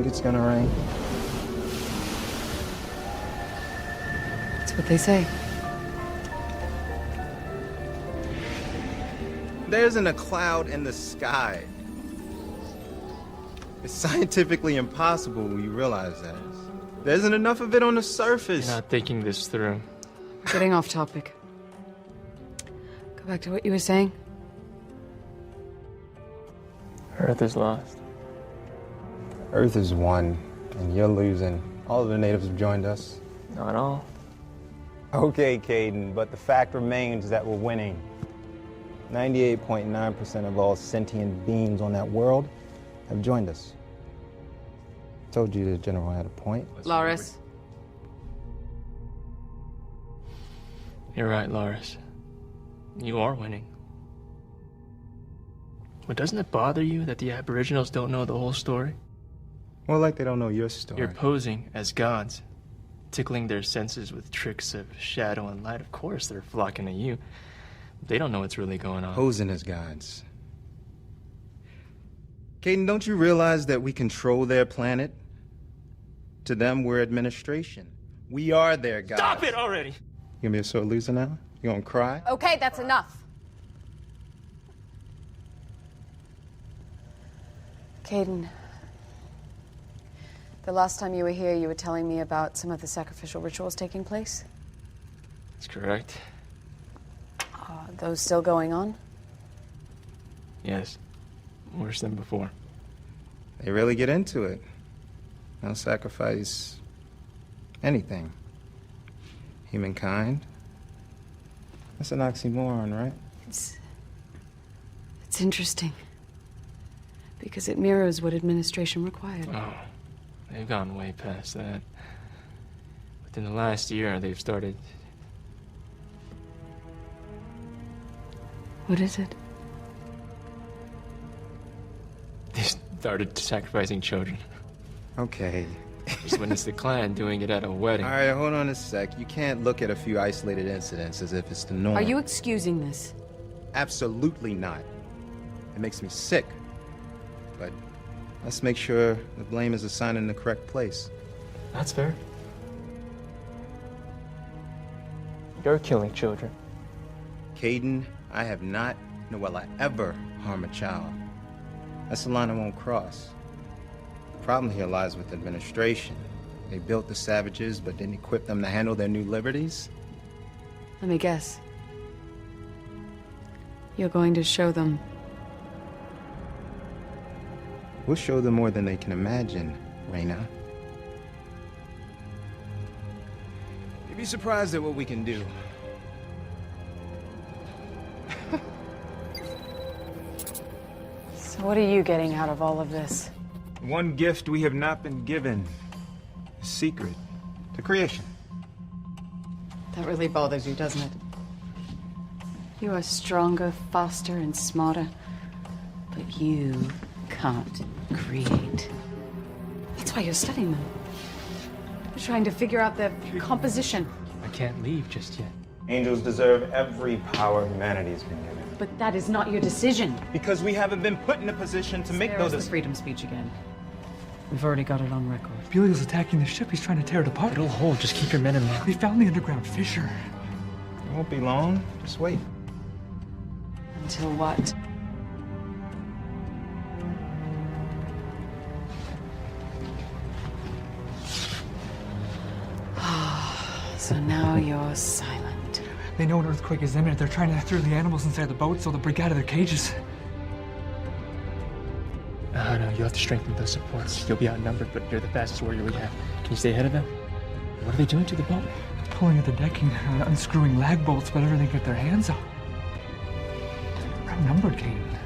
think it's gonna rain? That's what they say. There isn't a cloud in the sky. It's scientifically impossible, you realize that. There isn't enough of it on the surface. You're not thinking this through. Getting off topic. Go back to what you were saying. Earth is lost. Earth is won, and you're losing. All of the natives have joined us. Not all. Okay, Caden, but the fact remains that we're winning. 98.9% of all sentient beings on that world have joined us. Told you the general had a point. Loris. You're right, Loris. You are winning. But doesn't it bother you that the Aboriginals don't know the whole story? More like they don't know your story. You're posing as gods, tickling their senses with tricks of shadow and light. Of course they're flocking to you. They don't know what's really going on. Posing as gods. Caden, don't you realize that we control their planet? To them, we're administration. We are their gods. Stop it already! You gonna be a sore loser now? You gonna cry? Okay, that's enough. Caden. The last time you were here, you were telling me about some of the sacrificial rituals taking place. That's correct. Are those still going on? Yes. Worse than before. They really get into it. They'll sacrifice anything. Humankind. That's an oxymoron, right? It's interesting. Because it mirrors what administration required. Oh, they've gone way past that. Within the last year, they've started... What is it? They started sacrificing children. Okay. Just witnessed the clan doing it at a wedding. All right, hold on a sec. You can't look at a few isolated incidents as if it's the norm. Are you excusing this? Absolutely not. It makes me sick. But let's make sure the blame is assigned in the correct place. That's fair. You're killing children. Caden, I have not, nor will I ever harm a child. That's the line I won't cross. The problem here lies with administration. They built the savages, but didn't equip them to handle their new liberties. Let me guess. You're going to show them. We'll show them more than they can imagine, Raina. You'd be surprised at what we can do. So what are you getting out of all of this? One gift we have not been given. A secret to creation. That really bothers you, doesn't it? You are stronger, faster, and smarter, but you can't create. That's why you're studying them. You're trying to figure out their composition. I can't leave just yet. Angels deserve every power humanity's been given. But that is not your decision. Because we haven't been put in a position to make those There's the freedom speech again. We've already got it on record. Belial's attacking the ship. He's trying to tear it apart. It'll hold. Just keep your men in line. We found the underground fissure. It won't be long. Just wait. Until what? So now you're silent. They know an earthquake is imminent. They're trying to throw the animals inside the boat so they'll break out of their cages. No, you have to strengthen those supports. You'll be outnumbered, but you're the fastest warrior we have. Can you stay ahead of them? What are they doing to the boat? They're pulling at the decking, unscrewing lag bolts, whatever they get their hands on. We're outnumbered, Caden.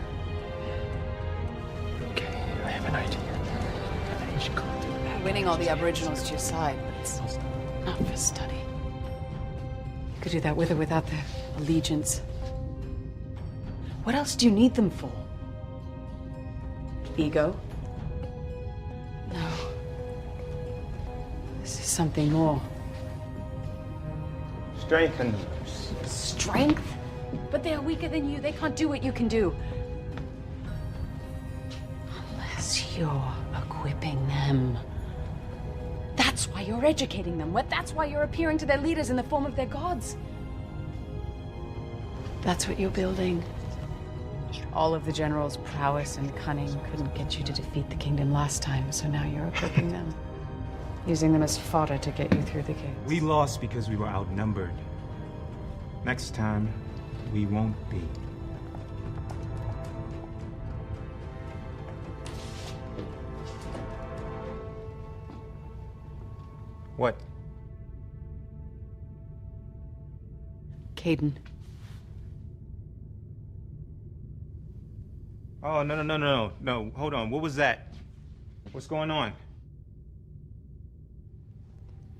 Okay, I have an idea. I think you should go through it. Winning all the Aboriginals to your side, but it's not for study. You could do that with or without their allegiance. What else do you need them for? Ego? No. This is something more. Strength and Strength? But they are weaker than you. They can't do what you can do. Unless you're a queen. equipping them. That's why you're educating them. That's why you're appearing to their leaders in the form of their gods. That's what you're building. All of the general's prowess and cunning couldn't get you to defeat the kingdom last time, so now you're equipping them. Using them as fodder to get you through the gates. We lost because we were outnumbered. Next time, we won't be. What? Caden. Oh, no, hold on. What was that? What's going on?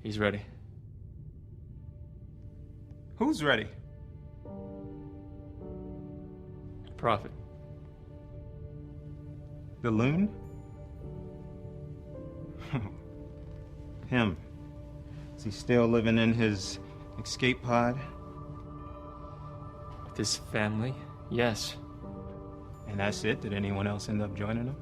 He's ready. Who's ready? Prophet. The loon? Him. Is he still living in his escape pod? With his family? Yes. And that's it? Did anyone else end up joining him?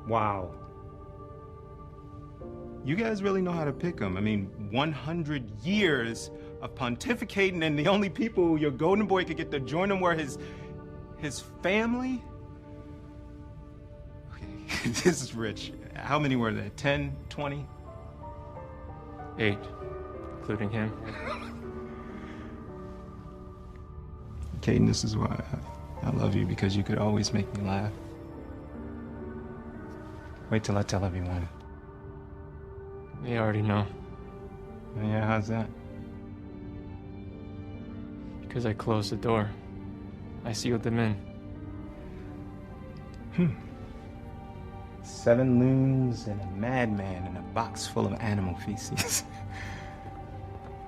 Wow. You guys really know how to pick them. I mean, 100 years of pontificating, and the only people your golden boy could get to join him were his family? Okay, this is rich. How many were there? 10, 20? 8, including him. Caden, this is why I love you, because you could always make me laugh. Wait till I tell everyone. They already know. Yeah, how's that? Because I closed the door. I sealed them in. 7 loons and a madman in a box full of animal feces.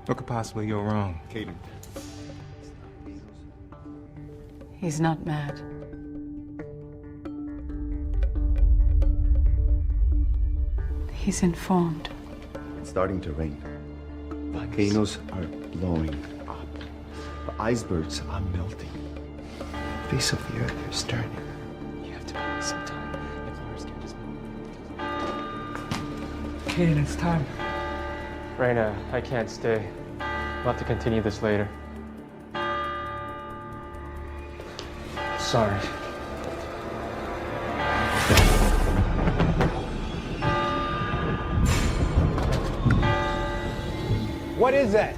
What could possibly go wrong, Caden? He's not mad. He's informed. It's starting to rain. Volcanoes are blowing up. The icebergs are melting. The face of the earth is turning. You have to give me some time. If Lars can just move. Caden, it's time. Raina, I can't stay. We'll have to continue this later. Sorry. What is that?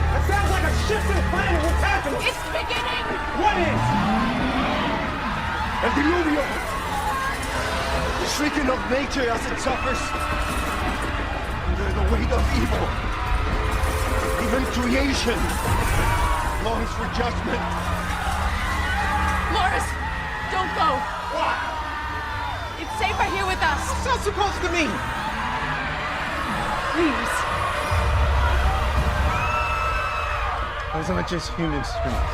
That sounds like a shift in the planet. What's happening? It's beginning! What is? El diluvio! The shrieking of nature as it suffers under the weight of evil. Even creation longs for judgment. Morris, don't go. What? It's safer here with us. What's that supposed to mean? Please. Those aren't just human strength.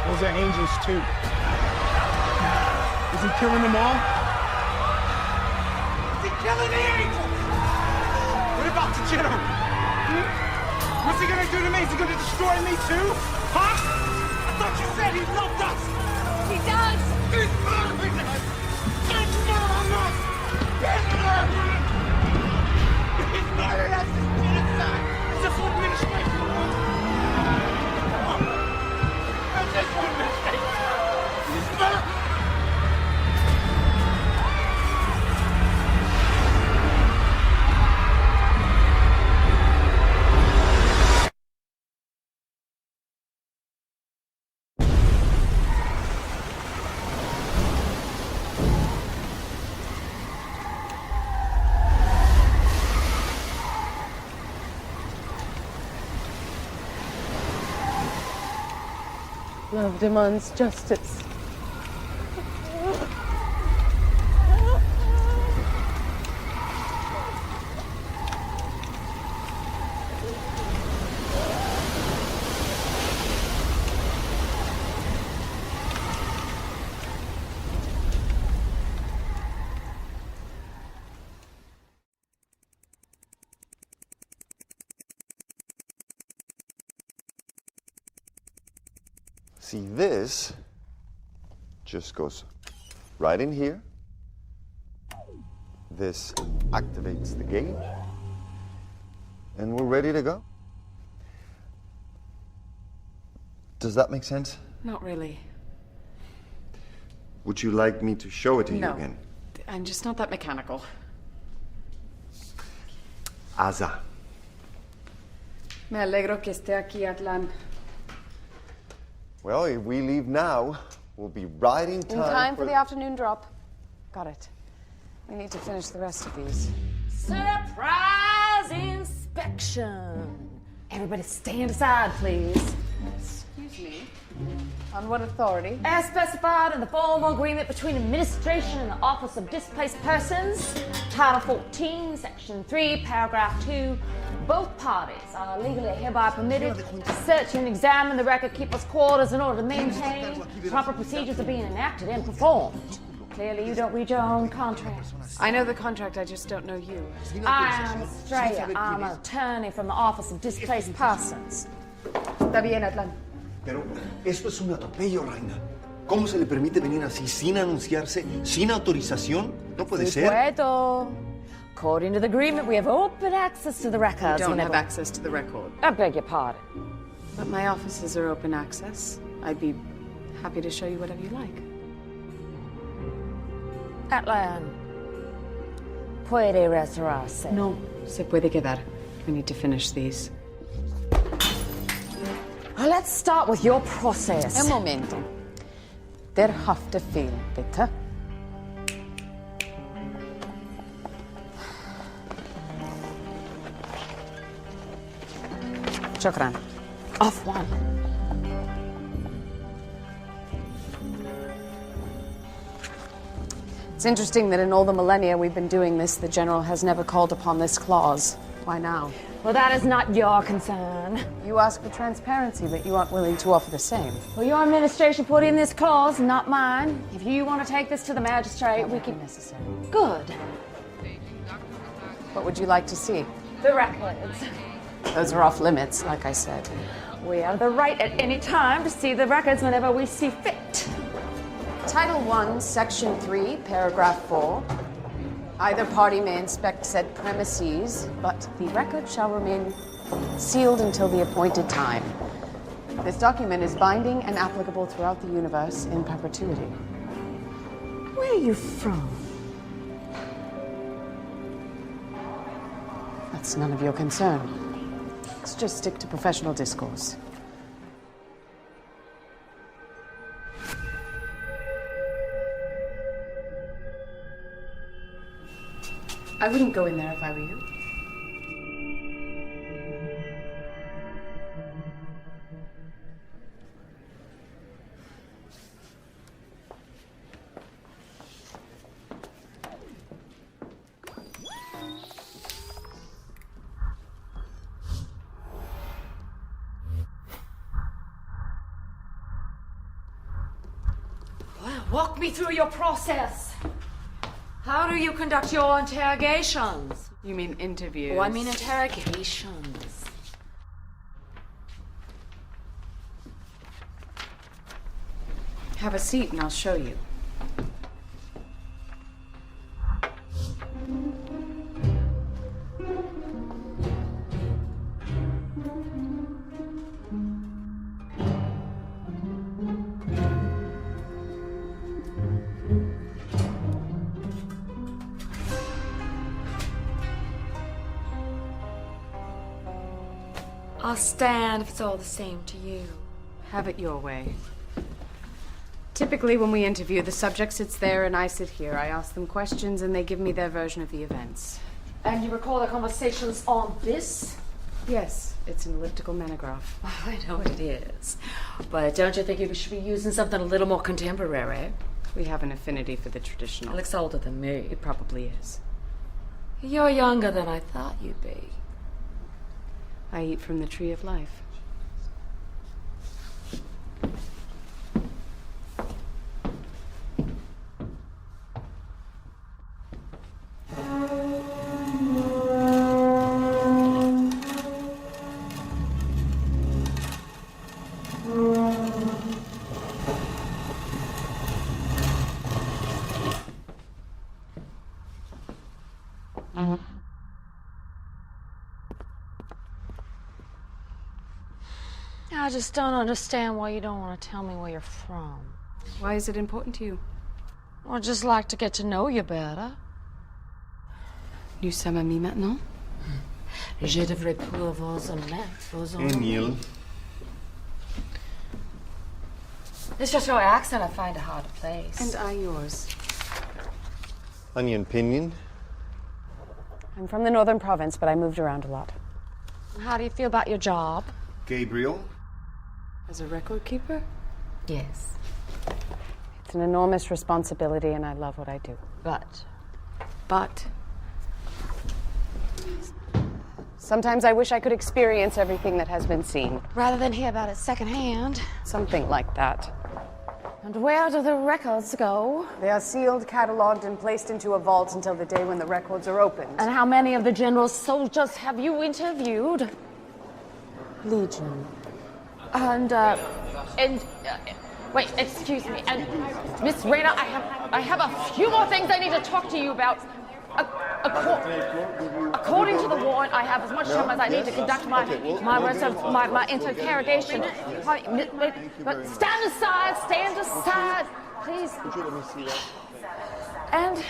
Those are angels too. Is he killing them all? Is he killing the angels? What about the general? What's he gonna do to me? Is he gonna destroy me too? Huh? I thought you said he loved us! He does! He's murdering us! He's murdering us! He's murdering us! He's murdering us! It's genocide! It's just one mistake! It's just one mistake! He's murdering! Love demands justice. See, this just goes right in here. This activates the gauge. And we're ready to go. Does that make sense? Not really. Would you like me to show it to you again? I'm just not that mechanical. Asa. Me alegro que esté aquí, Atlan. Well, if we leave now, we'll be right in time. In time for the afternoon drop. Got it. We need to finish the rest of these. Surprise inspection. Everybody stand aside, please. Excuse me. On what authority? As specified in the formal agreement between administration and the Office of Displaced Persons, Title 14, Section 3, Paragraph 2, both parties are legally hereby permitted to search and examine the record-keeper's quarters in order to maintain proper procedures are being enacted and performed. Clearly, you don't read your own contract. I know the contract, I just don't know you. I am Estrella. I'm an attorney from the Office of Displaced Persons. Está bien, Atlan. Pero esto es un atropello, Raina. ¿Cómo se le permite venir así sin anunciarse, sin autorización? No puede ser. Puedo. According to the agreement, we have open access to the records. You don't have access to the record. I beg your pardon. But my offices are open access. I'd be happy to show you whatever you like. Atlan, puede retirarse. No, se puede quedar. We need to finish these. Well, let's start with your process. Un momento. Der Haftbefehl, bitte. Shukran. Off one. It's interesting that in all the millennia we've been doing this, the General has never called upon this clause. Why now? Well, that is not your concern. You ask for transparency, but you aren't willing to offer the same. Well, your administration put in this clause, not mine. If you want to take this to the magistrate, we can... Necessary. Good. What would you like to see? The records. Those are off limits, like I said. We have the right at any time to see the records whenever we see fit. Title 1, Section 3, Paragraph 4. Either party may inspect said premises, but the record shall remain sealed until the appointed time. This document is binding and applicable throughout the universe in perpetuity. Where are you from? That's none of your concern. Let's just stick to professional discourse. I wouldn't go in there if I were you. Well, walk me through your process. How do you conduct your interrogations? You mean interviews? Oh, I mean interrogations. Have a seat and I'll show you. I'll stand if it's all the same to you. Have it your way. Typically, when we interview, the subject sits there and I sit here. I ask them questions and they give me their version of the events. And you recall the conversations on this? Yes, it's an elliptical monograph. Oh, I know what it is. But don't you think you should be using something a little more contemporary? We have an affinity for the traditional. It looks older than me. It probably is. You're younger than I thought you'd be. I eat from the tree of life. I just don't understand why you don't want to tell me where you're from. Why is it important to you? I'd just like to get to know you better. Nous sommes amis maintenant? Je devrais pouvoir vous en mettre, vos en- Emil. It's just your accent I find it hard to place. And I yours. Onion Pinion. I'm from the northern province, but I moved around a lot. How do you feel about your job? Gabriel. As a record keeper? Yes. It's an enormous responsibility, and I love what I do. But sometimes I wish I could experience everything that has been seen. Rather than hear about it secondhand. Something like that. And where do the records go? They are sealed, cataloged, and placed into a vault until the day when the records are opened. And how many of the general's soldiers have you interviewed? Legion. And wait, excuse me. And Miss Raina, I have a few more things I need to talk to you about. According to the warrant, I have as much time as I need to conduct my interrogation. But stand aside, please. And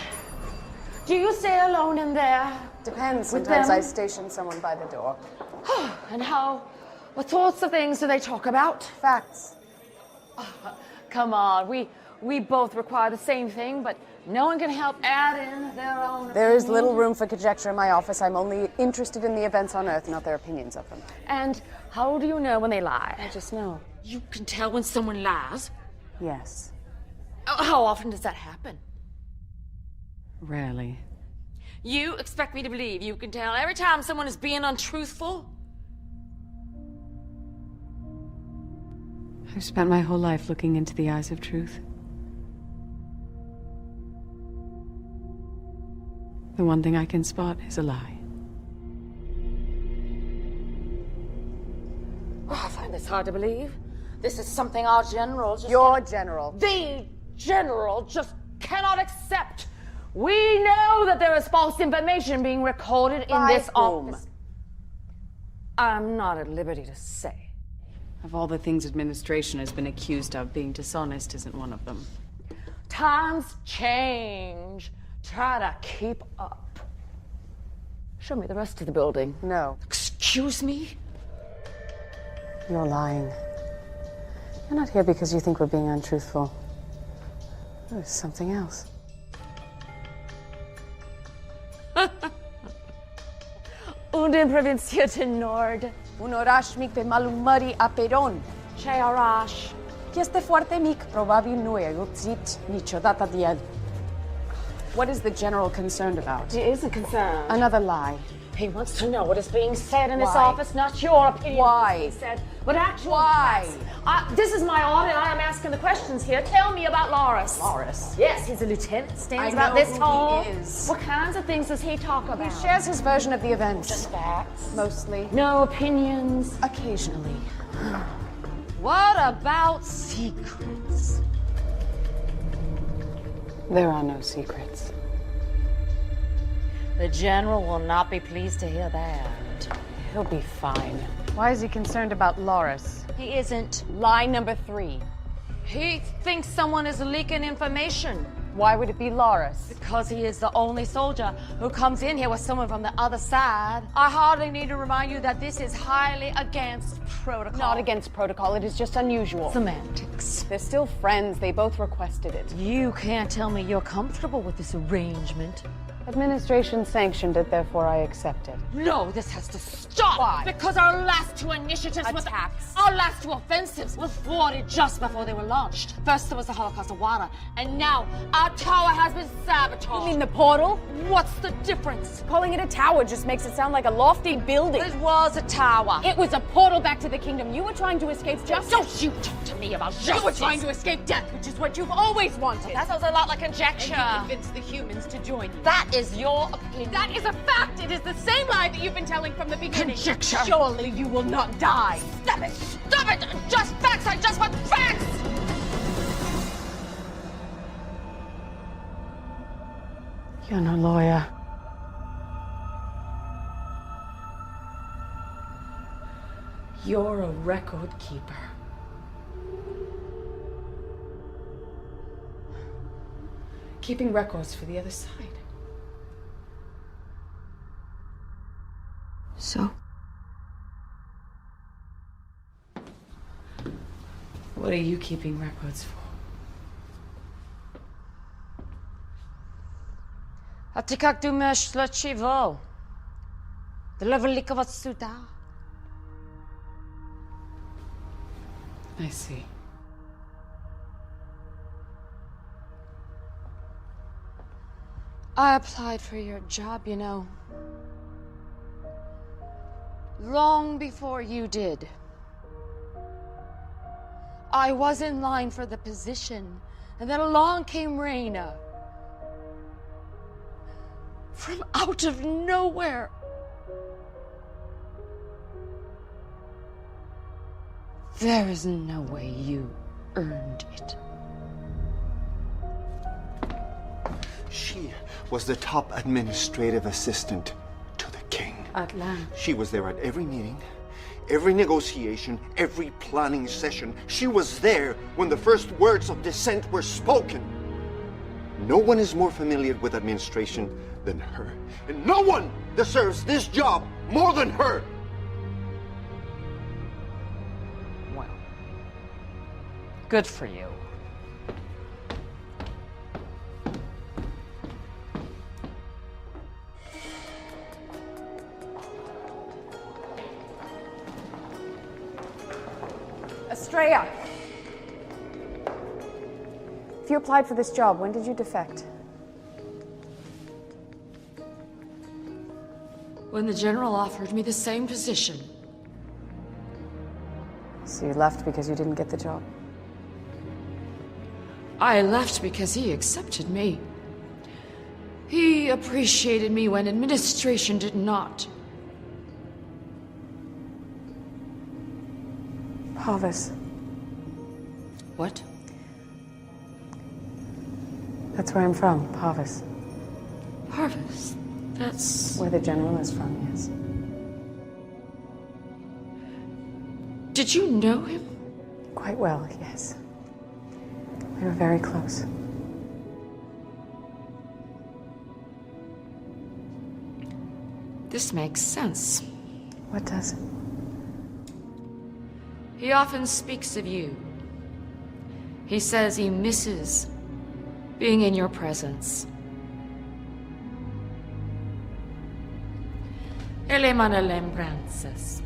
do you stay alone in there? Depends. With Sometimes them? I station someone by the door. And what sorts of things do they talk about? Facts. Come on, we both require the same thing, but no one can help add in their own. There is little room for conjecture in my office. I'm only interested in the events on Earth, not their opinions of them. And how do you know when they lie? I just know. You can tell when someone lies? Yes. How often does that happen? Rarely. You expect me to believe you can tell every time someone is being untruthful? I've spent my whole life looking into the eyes of truth. The one thing I can spot is a lie. Oh, I find this hard to believe. This is something our general just... Your general. The general just cannot accept. We know that there is false information being recorded in this office. I'm not at liberty to say. Of all the things administration has been accused of, being dishonest isn't one of them. Times change. Try to keep up. Show me the rest of the building. No. Excuse me? You're lying. You're not here because you think we're being untruthful. There's something else. Und in provincia nord. Unorash mic pe malumari aperon. Ce oraș. Este foarte mic, probabil nu e uțit niciodată de el. What is the general concerned about? He isn't concerned. Another lie. He wants to know what is being said in this Why? office, not your opinion. Why? Of what is said, but actual Why? facts. This is my audit. I am asking the questions here. Tell me about Loris. Loris? Yes, he's a lieutenant. Stands I about know this who tall. he is. What kinds of things does he talk about? He shares his version of the events. Just facts. Mostly. No opinions. Occasionally. What about secrets? There are no secrets. The general will not be pleased to hear that. He'll be fine. Why is he concerned about Loris? He isn't. Lie number 3. He thinks someone is leaking information. Why would it be Loris? Because he is the only soldier who comes in here with someone from the other side. I hardly need to remind you that this is highly against protocol. Not against protocol, it is just unusual. Semantics. They're still friends, they both requested it. You can't tell me you're comfortable with this arrangement. Administration sanctioned it, therefore I accept it. No, this has to stop. Why? Because our last 2 initiatives Attacks. our last 2 offensives were thwarted just before they were launched. First there was the Holocaust of Wada, and now our tower has been sabotaged. You mean the portal? What's the difference? Calling it a tower just makes it sound like a lofty building. It was a tower. It was a portal back to the kingdom. You were trying to escape justice. Don't you talk to me about justice. You were trying to escape death, which is what you've always wanted. That sounds a lot like conjecture. And you convinced the humans to join you. That is your opinion. That is a fact. It is the same lie that you've been telling from the beginning. Conjecture. Surely you will not die. Stop it! Stop it! Just facts! I just want facts! You're no lawyer. You're a record keeper. Keeping records for the other side. So? What are you keeping records for? Atikak du mesh la chivo. The level likavat suda. I see. I applied for your job, you know. Long before you did. I was in line for the position, and then along came Raina. From out of nowhere. There is no way you earned it. She was the top administrative assistant to the king. Atlan. She was there at every meeting, every negotiation, every planning session. She was there when the first words of dissent were spoken. No one is more familiar with administration than her, and no one deserves this job more than her. Well, good for you. Estrella. If you applied for this job, when did you defect? When the general offered me the same position. So you left because you didn't get the job? I left because he accepted me. He appreciated me when administration did not. Pavis. What? That's where I'm from, Pavis. Parvis. That's... Where the general is from, yes. Did you know him? Quite well, yes. We were very close. This makes sense. What does? He often speaks of you. He says he misses being in your presence. Ele manda lembranças.